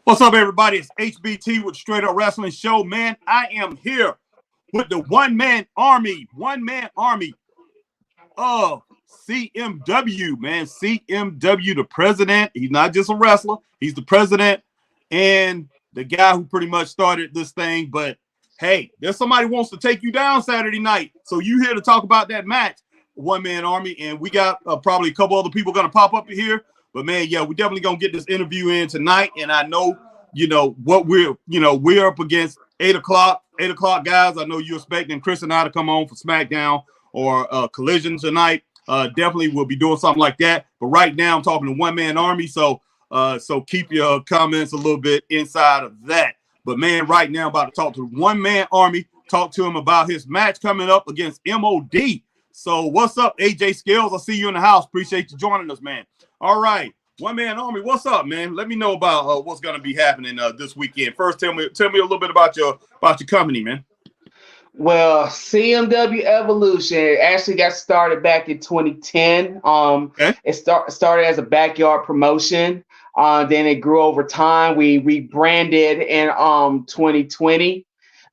What's up, everybody? It's HBT with Straight Up Wrestling Show. Man, I am here with the one-man army of CMW, man. CMW, the president. He's not just a wrestler. He's the president and the guy who pretty much started this thing. But, hey, there's somebody who wants to take you down Saturday night. So you here to talk about that match, one-man army. And we got probably a couple other people going to pop up here. But, man, yeah, we're definitely going to get this interview in tonight. And I know, what we're up against 8 o'clock. 8 o'clock, guys. I know you're expecting Chris and I to come on for SmackDown or Collision tonight. Definitely we'll be doing something like that. But right now I'm talking to one-man army. So keep your comments a little bit inside of that. But, man, right now I'm about to talk to the one-man army, talk to him about his match coming up against MOD. So what's up, AJ Scales? I see you in the house. Appreciate you joining us, man. All right. One-man army, what's up, man? Let me know about what's going to be happening this weekend. First, tell me a little bit about your company, man. Well, CMW Evolution actually got started back in 2010. It started as a backyard promotion. Then it grew over time. We rebranded in 2020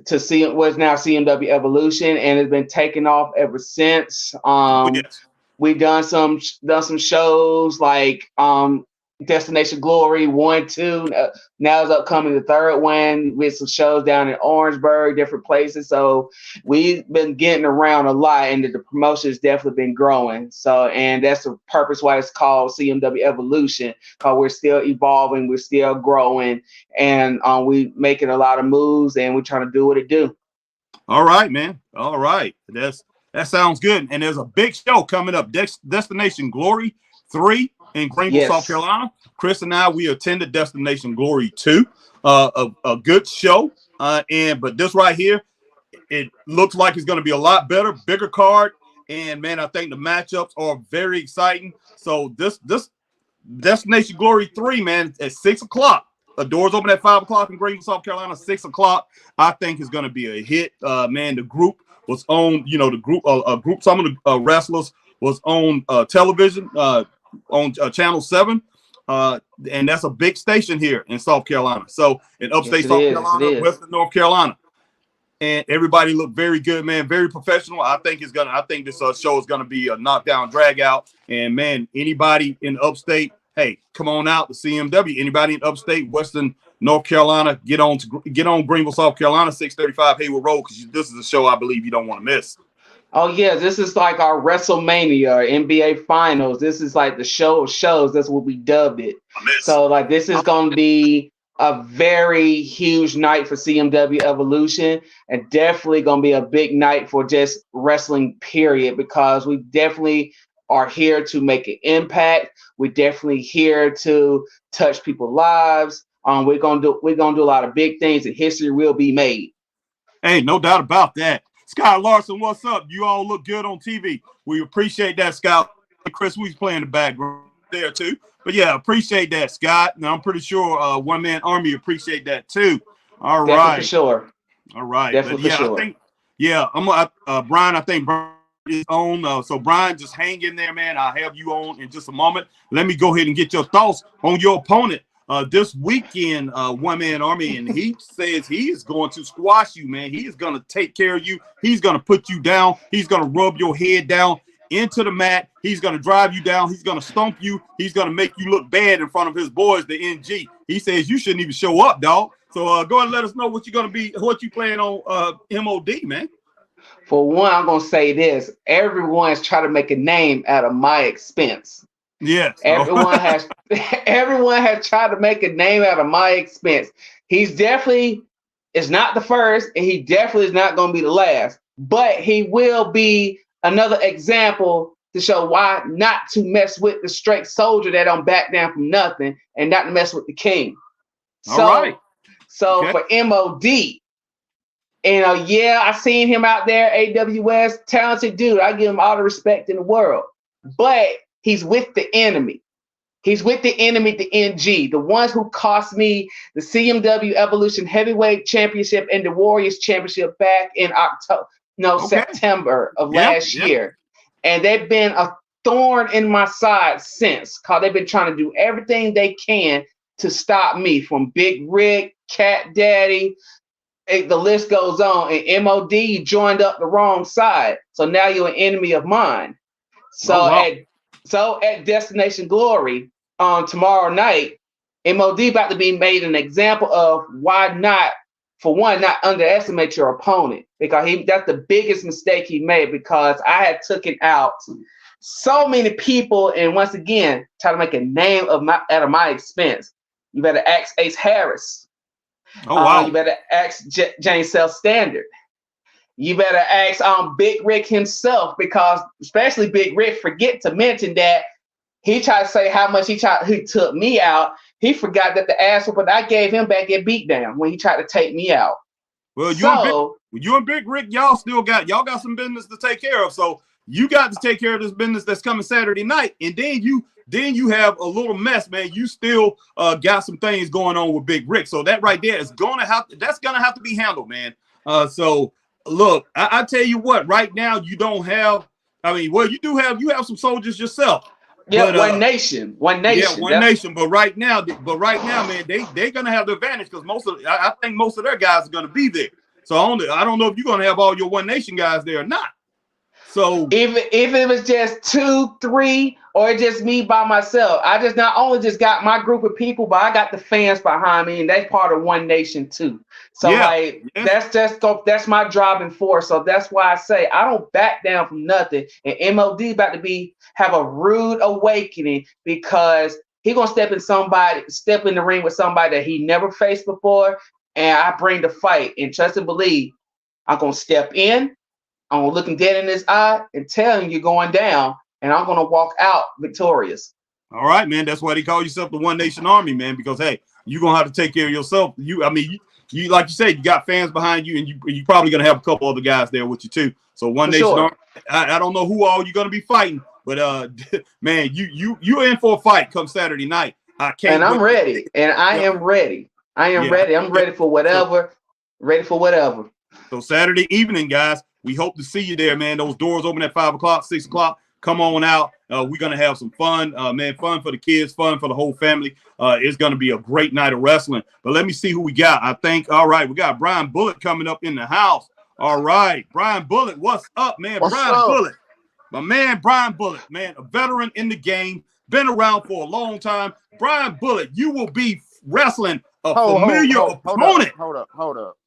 to what's now CMW Evolution, and it's been taking off ever since. Yes. We've done some shows like Destination Glory 1, 2. Now is upcoming the third one with some shows down in Orangeburg, different places. So we've been getting around a lot, and the promotion has definitely been growing. So, and that's the purpose why it's called CMW Evolution, because we're still evolving, we're still growing, and we making a lot of moves, and we're trying to do what it do. All right, man. All right, that sounds good. And there's a big show coming up, Destination Glory 3 in Greenville, Yes. South Carolina. Chris and I, we attended Destination Glory 2, a good show. But this right here, it looks like it's going to be a lot better, bigger card. And, man, I think the matchups are very exciting. So this Destination Glory 3, man, at 6 o'clock. The doors open at 5 o'clock in Greenville, South Carolina, 6 o'clock. I think is going to be a hit. Man, the group was on, some of the wrestlers was on television, on Channel 7. And that's a big station here in South Carolina. So in upstate South Carolina, Western North Carolina. And everybody looked very good, man, very professional. I think this show is gonna be a knockdown drag out. And, man, anybody in upstate, hey, come on out to CMW. Anybody in upstate Western North Carolina, get on Greenville, South Carolina, 635 Hayward Road, because this is a show I believe you don't want to miss. Oh, yeah, this is like our WrestleMania, NBA Finals. This is like the show of shows. That's what we dubbed it. So, like, this is going to be a very huge night for CMW Evolution, and definitely going to be a big night for just wrestling, period, because we definitely are here to make an impact. We're definitely here to touch people's lives. We're gonna do a lot of big things, and history will be made. Hey, no doubt about that. Scott Larson, what's up? You all look good on TV. We appreciate that, Scott. Chris, we playing the background there too. But yeah, appreciate that, Scott. And I'm pretty sure One Man Army appreciate that too. All Definitely right, for sure. All right, Definitely for sure. Brian. I think Brian is on. So Brian, just hang in there, man. I'll have you on in just a moment. Let me go ahead and get your thoughts on your opponent this weekend, One Man Army, and he says he is going to squash you, man. He is going to take care of you. He's going to put you down. He's going to rub your head down into the mat. He's going to drive you down. He's going to stomp you. He's going to make you look bad in front of his boys, the NG. He says you shouldn't even show up, dog. So go ahead and let us know what you plan on MOD, man. For one, I'm going to say this. Everyone's trying to make a name out of my expense. Yes. Everyone has tried to make a name out of my expense. He's definitely is not the first, and he definitely is not going to be the last. But he will be another example to show why not to mess with the straight soldier that don't back down from nothing, and not to mess with the king. For MOD, I seen him out there, AWS, talented dude. I give him all the respect in the world. But he's with the enemy. He's with the enemy, the NG, the ones who cost me the CMW Evolution Heavyweight Championship and the Warriors Championship back in September of last year. And they've been a thorn in my side since, because they've been trying to do everything they can to stop me, from Big Rick, Cat Daddy. The list goes on. And MOD, you joined up the wrong side. So now you're an enemy of mine. So at Destination Glory tomorrow night, MOD about to be made an example of why not, for one, not underestimate your opponent, because that's the biggest mistake he made, because I had taken out so many people, and once again, try to make a name out of my expense. You better ask Ace Harris. Oh wow! You better ask James Self Standard. You better ask Big Rick himself, because especially Big Rick forget to mention that he tried to say how much he took me out. He forgot that the ass whooping I gave him back at Beatdown when he tried to take me out. Well, you and Big Rick, y'all got some business to take care of. So you got to take care of this business that's coming Saturday night, and then you have a little mess, man. You still got some things going on with Big Rick. So that right there is gonna have to be handled, man. So look, I tell you what, right now you don't have. I mean, well, you have some soldiers yourself. Yeah, but, one nation. Yeah, one nation. But right now, man, they're gonna have the advantage, because I think most of their guys are gonna be there. So I don't know if you're gonna have all your One Nation guys there or not. So if it was just 2, 3, or just me by myself, I just not only just got my group of people, but I got the fans behind me, and that's part of One Nation too. So that's my driving force. So that's why I say I don't back down from nothing. And MOD about to have a rude awakening, because he gonna step in the ring with somebody that he never faced before, and I bring the fight. And trust and believe, I'm gonna step in. I'm looking dead in his eye and telling you going down, and I'm going to walk out victorious. All right, man. That's why they call yourself the One Nation Army, man, because, hey, you're going to have to take care of yourself. You like you said, you got fans behind you, and you probably going to have a couple other guys there with you, too. So One Nation Army, I don't know who all you're going to be fighting, but, man, you're in for a fight come Saturday night. I can't. And I'm ready, and I am ready. I am ready. I'm ready for whatever. So Saturday evening, guys, we hope to see you there, man. Those doors open at 5 o'clock, 6 o'clock. Come on out. We're going to have some fun, man. Fun for the kids, fun for the whole family. It's going to be a great night of wrestling. But let me see who we got. I think, all right, we got Brian Bullitt coming up in the house. All right, Brian Bullitt, what's up, man? Bullitt. My man, Brian Bullitt, man, a veteran in the game, been around for a long time. Brian Bullitt, you will be wrestling a familiar opponent. Hold up.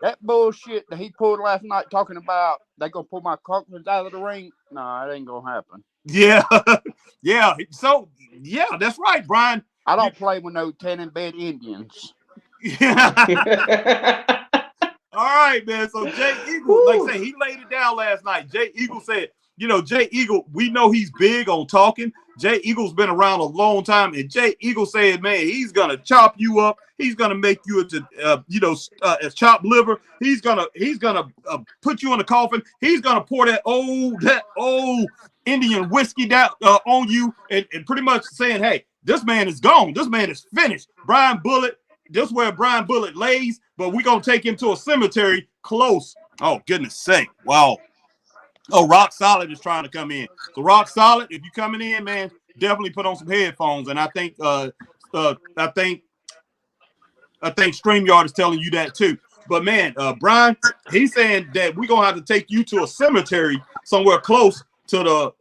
That bullshit that he pulled last night talking about they gonna pull my cartridge out of the ring. No, it ain't gonna happen. Yeah. Yeah. So yeah, that's right, Brian. I don't play with no 10-in-bed Indians. Yeah. All right, man. So Jay Eagle, like I say, he laid it down last night. Jay Eagle said, Jay Eagle, we know he's big on talking. Jay Eagle's been around a long time, and Jay Eagle said, man, he's gonna chop you up. He's gonna make you as chopped liver. He's gonna put you in the coffin. He's gonna pour that old Indian whiskey down on you, and pretty much saying, hey, this man is gone. This man is finished. Brian Bullitt, this is where Brian Bullitt lays, but we're gonna take him to a cemetery close. Oh, goodness sake. Wow. Oh, Rock Solid is trying to come in. So Rock Solid, if you're coming in, man, definitely put on some headphones. And I think StreamYard is telling you that too. But man, Brian, he's saying that we're gonna have to take you to a cemetery somewhere close to the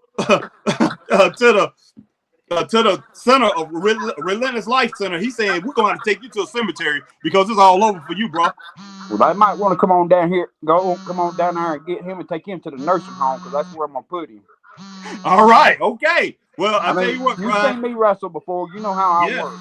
to the center of Relentless Life Center. He's saying we're gonna have to take you to a cemetery because it's all over for you, bro. Well, they might want to come on down there and get him and take him to the nursing home, because that's where I'm gonna put him. All right, okay. Well, I tell you what, you've Brian, seen me wrestle before. You know how I work.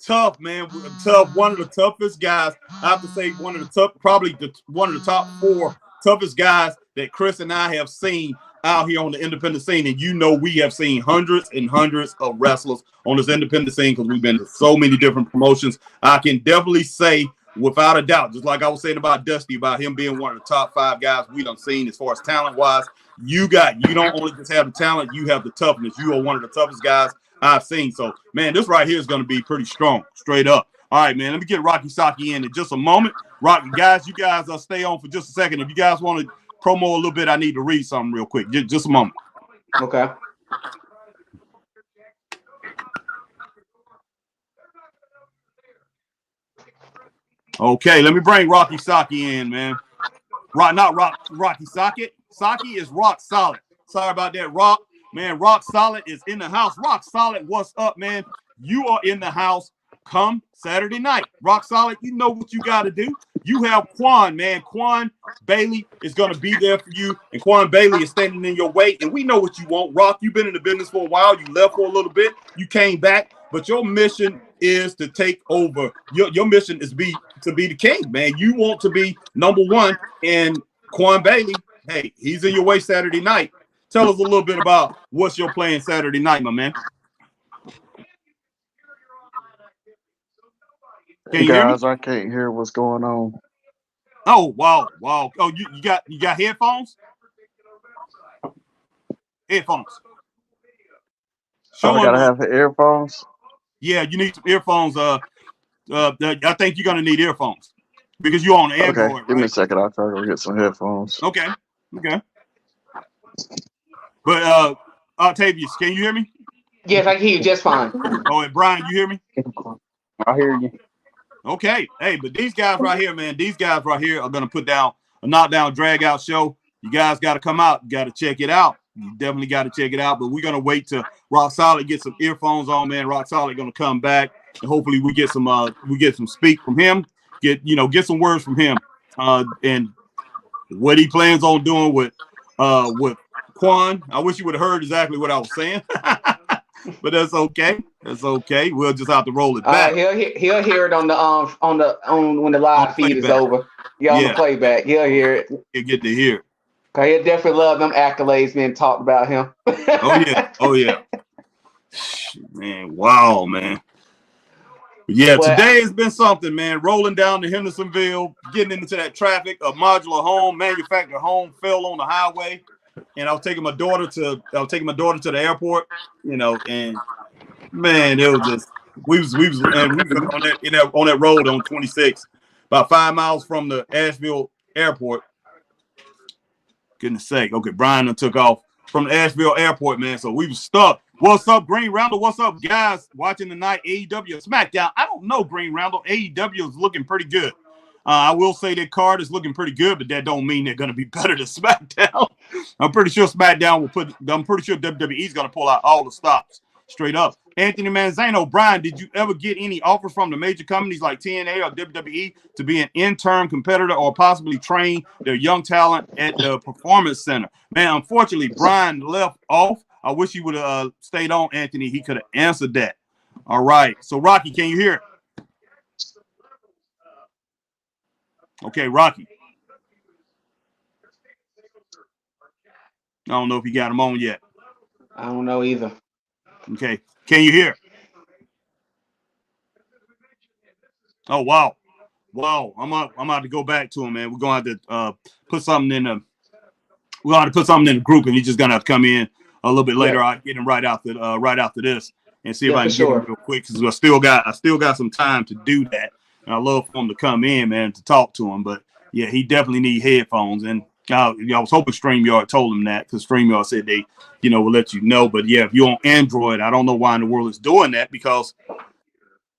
Tough, man. Tough. One of the toughest guys. I have to say, one of the top 4 toughest guys that Chris and I have seen out here on the independent scene. And we have seen hundreds and hundreds of wrestlers on this independent scene because we've been to so many different promotions. I can definitely say, without a doubt, just like I was saying about Dusty, about him being one of the top 5 guys we done seen as far as talent-wise. You don't only just have the talent, you have the toughness. You are one of the toughest guys I've seen. So, man, this right here is going to be pretty strong, straight up. All right, man, let me get Rocky Saki in just a moment. Rocky, guys, you guys stay on for just a second. If you guys want to promo a little bit, I need to read something real quick. Just a moment. Okay. Okay, let me bring Rocky Saki in, man. Rocky Socket. Saki is Rock Solid. Sorry about that, Rock. Man, Rock Solid is in the house. Rock Solid, what's up, man? You are in the house come Saturday night. Rock Solid, you know what you got to do. You have Quan, man. Quan Bailey is going to be there for you, and Quan Bailey is standing in your way, and we know what you want. Rock, you've been in the business for a while. You left for a little bit. You came back, but your mission is to take over. Your mission is to be the king, man. You want to be number one, and Quan Bailey, hey, he's in your way Saturday night. Tell us a little bit about what's your plan Saturday night, my man. Can you guys, hear me? I can't hear what's going on. Oh, wow. Oh, you got headphones? Headphones. I gotta have the earphones. Yeah, you need some earphones. I think you're gonna need earphones because you're on Android. Okay, right? give me a second. I'll try to go get some headphones. Okay. But Octavius, can you hear me? Yes, I can hear you just fine. Oh, and Brian, you hear me? I hear you. Okay. Hey, but these guys right here, man, these guys right here are going to put down a knockdown drag out show. You guys got to come out. You got to check it out. You definitely got to check it out. But we're going to wait till Rock Solid get some earphones on, man. Rock Solid going to come back, and hopefully we get some speak from him. Get some words from him. And what he plans on doing with Quan. I wish you would have heard exactly what I was saying. But that's okay. That's okay. We'll just have to roll it back. He'll hear it on when the live feed is over. Yeah, on the playback. He'll hear it. He'll get to hear it. Cause he'll definitely love them accolades being talked about him. Oh yeah. Man, wow, man. Yeah, today has been something, man. Rolling down to Hendersonville, getting into that traffic. A modular home, manufactured home, fell on the highway. And I was taking my daughter to the airport, and man, it was just we was on that road on 26, about 5 miles from the Asheville airport. Goodness sake. Okay, Brian took off from the Asheville airport, man. So we was stuck. What's up, Green Roundel? What's up, guys? Watching tonight, AEW SmackDown. I don't know, Green Roundel. AEW is looking pretty good. I will say that card is looking pretty good, but that don't mean they're going to be better than SmackDown. I'm pretty sure WWE is going to pull out all the stops straight up. Anthony Manzano, Brian, did you ever get any offers from the major companies like TNA or WWE to be an interim competitor or possibly train their young talent at the Performance Center? Man, unfortunately, Brian left off. I wish he would have stayed on, Anthony. He could have answered that. All right. So, Rocky, can you hear it? Okay, Rocky. I don't know if you got him on yet. I don't know either. Okay. Can you hear? Oh, wow. I'm about to go back to him, man. We're going to have to put something in the group, and he's just going to have to come in a little bit later. I'll get him right after this and see if I can get him real quick, because I still got some time to do that. And I love for him to come in, man, to talk to him. But, yeah, he definitely need headphones. And I was hoping StreamYard told him that, because StreamYard said they, will let you know. But, yeah, if you're on Android, I don't know why in the world it's doing that, because,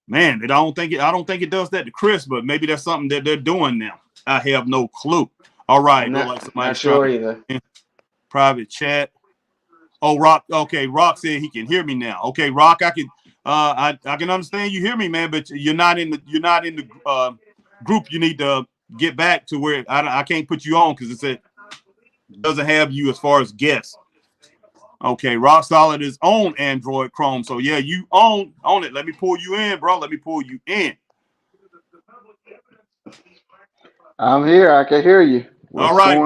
man, I don't think it does that to Chris, but maybe that's something that they're doing now. I have no clue. All right. Not sure either. Private chat. Oh, Rock. Okay, Rock said he can hear me now. Okay, Rock, I can understand you hear me, man, but you're not in the group. You need to get back to where I can't put you on because it doesn't have you as far as guests. Okay, Rock Solid is on Android Chrome, so yeah, you own it. Let me pull you in, bro. Let me pull you in. I'm here. I can hear you. All right,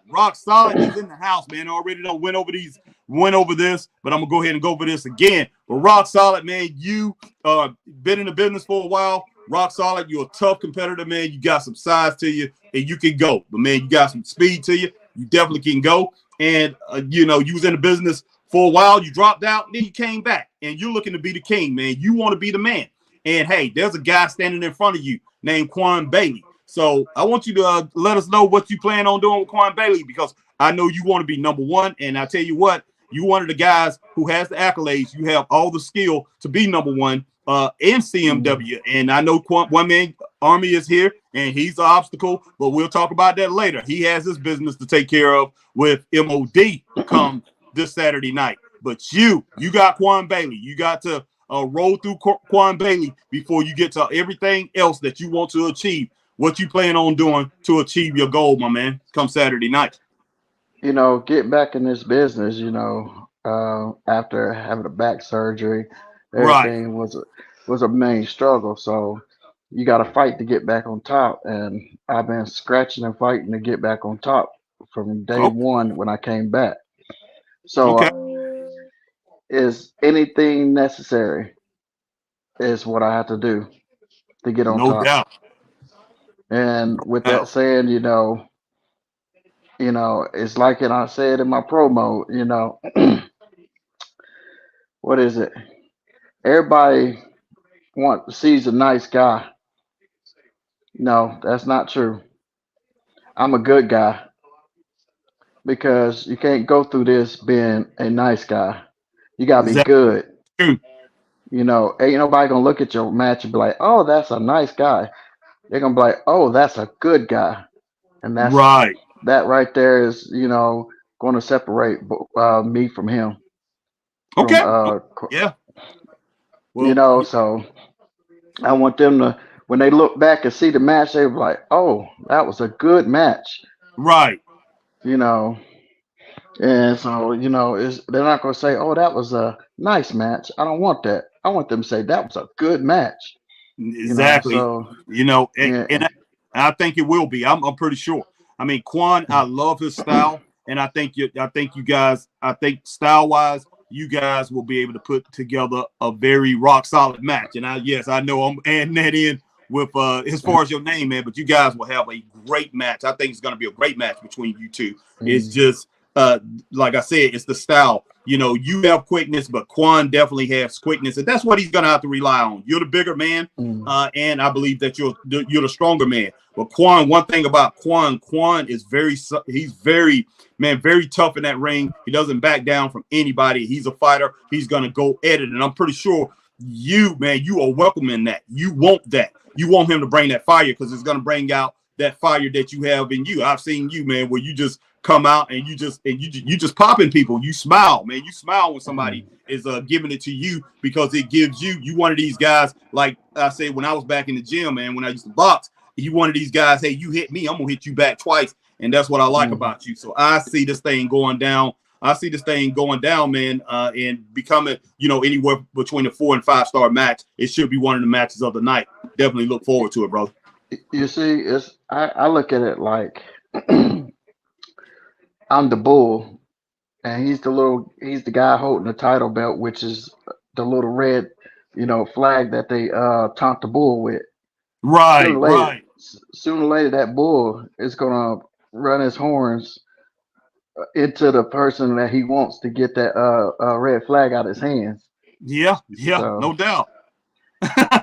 Rock Solid is in the house, man. Already went over this, but I'm gonna go ahead and go over this again. But Rock Solid, man, you been in the business for a while. Rock Solid, you're a tough competitor, man. You got some size to you, and you can go. But man, you got some speed to you. You definitely can go. And you was in the business for a while. You dropped out, then you came back, and you're looking to be the king, man. You want to be the man. And hey, there's a guy standing in front of you named Quan Bailey. So I want you to let us know what you plan on doing with Quan Bailey, because I know you want to be number one. And I tell you what, you're one of the guys who has the accolades. You have all the skill to be number one in CMW. And I know One Man Army is here, and he's the obstacle, but we'll talk about that later. He has his business to take care of with MOD come this Saturday night. But you got Quan Bailey. You got to roll through Quan Bailey before you get to everything else that you want to achieve. What you plan on doing to achieve your goal, my man, come Saturday night? Get back in this business, after having a back surgery, Right. everything was a main struggle. So you got to fight to get back on top. And I've been scratching and fighting to get back on top from day one when I came back. So is anything necessary is what I have to do to get on No top. doubt. And with that saying, it's like I said in my promo, what is it? Everybody sees a nice guy. No, that's not true. I'm a good guy because you can't go through this being a nice guy. You gotta be Exactly. good. True. Ain't nobody gonna look at your match and be like, "Oh, that's a nice guy." They're gonna be like, "Oh, that's a good guy," and Right. that right there is, going to separate me from him. Okay. From Yeah. Well, so I want them to, when they look back and see the match, they were like, "Oh, that was a good match." right. And so, they're not going to say, "Oh, that was a nice match." I don't want that. I want them to say that was a good match. Exactly. So And yeah. I think it will be. I'm pretty sure. I mean, Quan, I love his style, and I think you guys, style wise, you guys will be able to put together a very rock solid match. And I know I'm adding that in with as far as your name, man, but you guys will have a great match. I think it's going to be a great match between you two. It's just like I said, it's the style. You have quickness, but Quan definitely has quickness, and that's what he's going to have to rely on. You're the bigger man, and I believe that you're the stronger man. But Quan, one thing about Quan is very tough in that ring. He doesn't back down from anybody. He's a fighter. He's going to go at it, and I'm pretty sure you are welcoming that. You want that. You want him to bring that fire because it's going to bring out that fire that you have in you. I've seen you, man, where you just come out and you just popping people. You smile, man. You smile when somebody is giving it to you because it gives you one of these guys. Like I said, when I was back in the gym, man, when I used to box, you one of these guys. Hey, you hit me, I'm gonna hit you back twice, and that's what I like about you. So I see this thing going down. Man, and becoming, anywhere between a 4 and 5 star match. It should be one of the matches of the night. Definitely look forward to it, brother. You see, I look at it like I'm the bull, and he's the guy holding the title belt, which is the little red, flag that they taunt the bull with. Right. Sooner or later, that bull is gonna run his horns into the person that he wants to get that red flag out of his hands. Yeah, So, no doubt.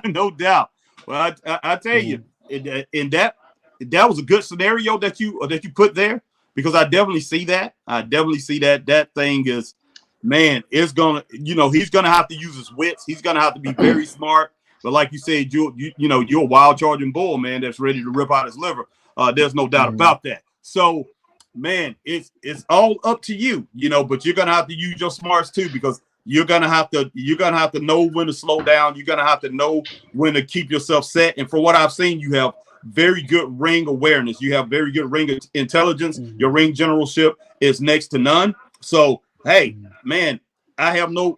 No doubt. Well, I tell you, in that was a good scenario that you put there, because I definitely see that. That thing is, man, it's gonna, he's gonna have to use his wits. He's gonna have to be very smart. But like you said, you're a wild charging bull, man, that's ready to rip out his liver. There's no doubt about that. So, man, it's all up to you, but you're gonna have to use your smarts too, because you're gonna have to know when to slow down. You're gonna have to know when to keep yourself set. And for what I've seen, you have very good ring awareness. You have very good ring intelligence. Your ring generalship is next to none. So, hey, man, I have no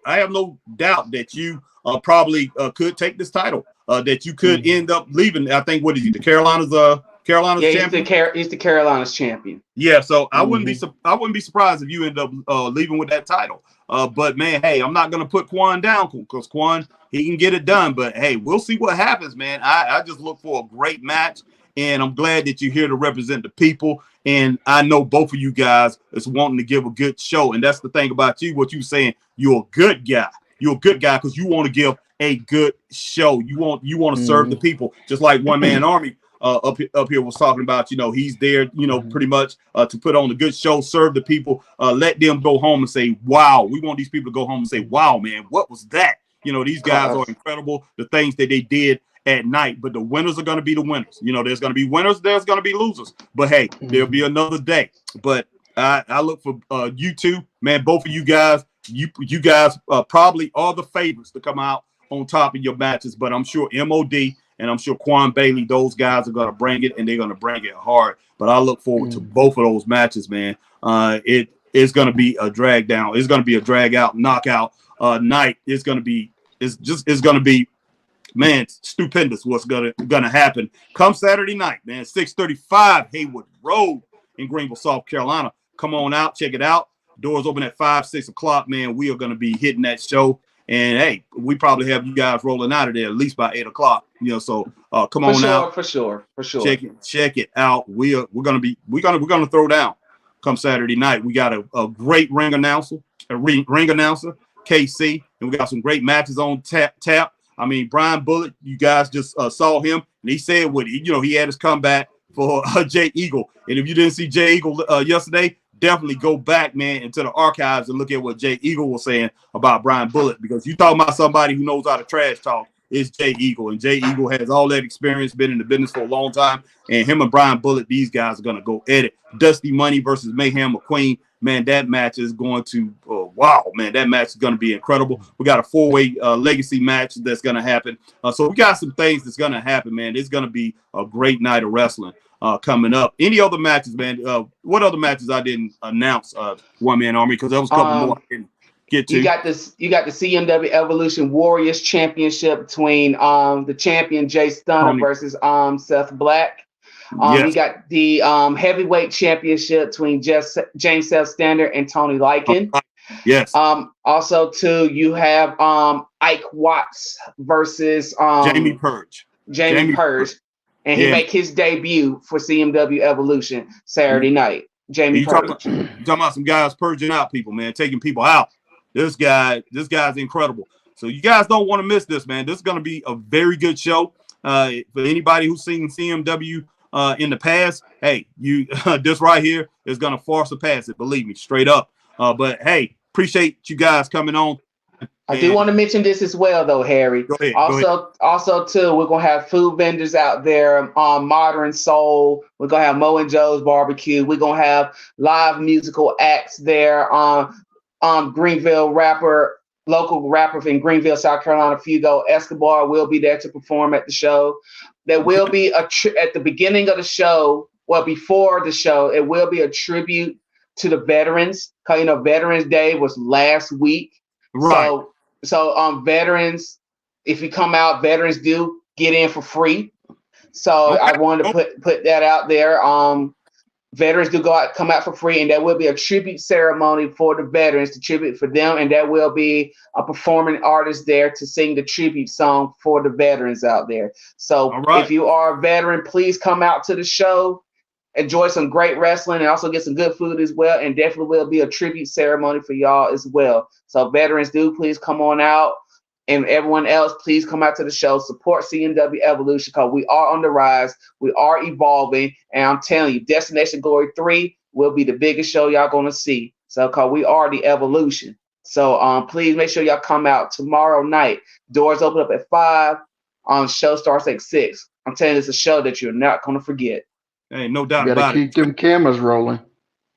doubt that you probably could take this title. That you could end up leaving. I think, what is he, the Carolinas champion? He's the Carolinas champion. Yeah, so I wouldn't be surprised if you end up leaving with that title. But man, hey, I'm not gonna put Quan down, because Quan, he can get it done. But hey, we'll see what happens, man. I just look for a great match, and I'm glad that you're here to represent the people. And I know both of you guys is wanting to give a good show, and that's the thing about you. What you saying, you're a good guy. You're a good guy because you want to give a good show. You want to serve the people, just like One Man Army. Up here was talking about, he's there, pretty much to put on a good show, serve the people, let them go home and say, wow. We want these people to go home and say, wow, man, what was that? These guys are incredible, the things that they did. at night, but the winners are going to be the winners. You know, there's going to be winners, there's going to be losers, but hey, there'll be another day. But I look for you two, man, both of you guys. You guys probably are the favorites to come out on top of your matches, but I'm sure MOD and I'm sure Quan Bailey, those guys are going to bring it, and they're going to bring it hard. But I look forward to both of those matches, man. It is going to be a drag down. It's going to be a drag out, knockout night. It's going to be man, stupendous what's gonna happen come Saturday night, man. 635 Haywood Road in Greenville, South Carolina. Come on out, check it out. Doors open at 5, 6 o'clock, man. We are gonna be hitting that show, and hey, we probably have you guys rolling out of there at least by 8 o'clock. You know, so come on out. For sure. Check it out. We're gonna throw down come Saturday night. We got a great ring announcer, KC, and we got some great matches on tap. I mean, Brian Bullitt, you guys just saw him, and he said he had his comeback for Jay Eagle. And if you didn't see Jay Eagle yesterday, definitely go back, man, into the archives and look at what Jay Eagle was saying about Brian Bullitt, because you talking about somebody who knows how to trash talk. Is Jay Eagle, and Jay Eagle has all that experience, been in the business for a long time, and him and Brian Bullitt, these guys are going to go at it. Dusty Money versus Mayhem McQueen, man, that match is going to that match is going to be incredible. We got a 4-way legacy match that's going to happen, so we got some things that's going to happen, man. It's going to be a great night of wrestling coming up. Any other matches, man? What other matches I didn't announce? One Man Army, because there was a couple more I didn't get to. You got the CMW Evolution Warriors Championship between the champion Jay Stunner versus Seth Black. Yes. You got the heavyweight championship between James Seth Standard and Tony Lycan. Yes. Also too, you have Ike Watts versus Jamie Purge. And he make his debut for CMW Evolution Saturday night. Jamie Purge. Talking about some guys purging out people, man, taking people out. This guy's incredible. So you guys don't want to miss this, man. This is going to be a very good show. For anybody who's seen CMW in the past, hey, this right here is going to far surpass it. Believe me, straight up. But hey, appreciate you guys coming on. I do want to mention this as well, though, Harry. Go ahead. Also, too, we're gonna have food vendors out there on Modern Soul. We're gonna have Mo and Joe's Barbecue. We're gonna have live musical acts there. Greenville local rapper in Greenville, South Carolina, Fugo Escobar will be there to perform at the show. There will be at the beginning of the show, before the show, it will be a tribute to the veterans. Because Veterans Day was last week. Right. So veterans, if you come out, veterans do get in for free. So okay. I wanted to put that out there. Veterans do come out for free, and there will be a tribute ceremony for the veterans to tribute for them, and there will be a performing artist there to sing the tribute song for the veterans out there. So If you are a veteran, please come out to the show, enjoy some great wrestling, and also get some good food as well, and definitely will be a tribute ceremony for y'all as well. So veterans please come on out, and everyone else, please come out to the show. Support CMW Evolution, because we are on the rise. We are evolving. And I'm telling you, Destination Glory 3 will be the biggest show y'all going to see. So, because we are the Evolution. So, please make sure y'all come out tomorrow night. Doors open up at 5. Show starts at 6. I'm telling you, it's a show that you're not going to forget. Hey, no doubt about it. Gotta keep them cameras rolling.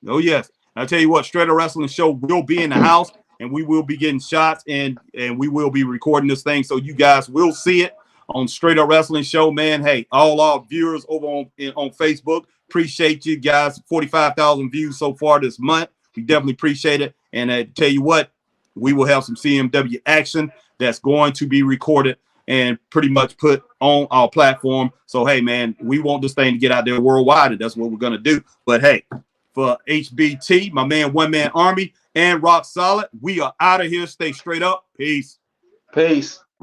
Oh, yes. I'll tell you what, Straight Up Wrestling Show will be in the house. And we will be getting shots, and we will be recording this thing, so you guys will see it on Straight Up Wrestling Show, man. Hey, all our viewers over on Facebook, appreciate you guys. 45,000 views so far this month. We definitely appreciate it. And I tell you what, we will have some CMW action that's going to be recorded and pretty much put on our platform. So, hey, man, we want this thing to get out there worldwide, and that's what we're going to do. But, hey, for HBT, my man, One Man Army, and Rock Solid, we are out of here. Stay straight up. Peace. Peace.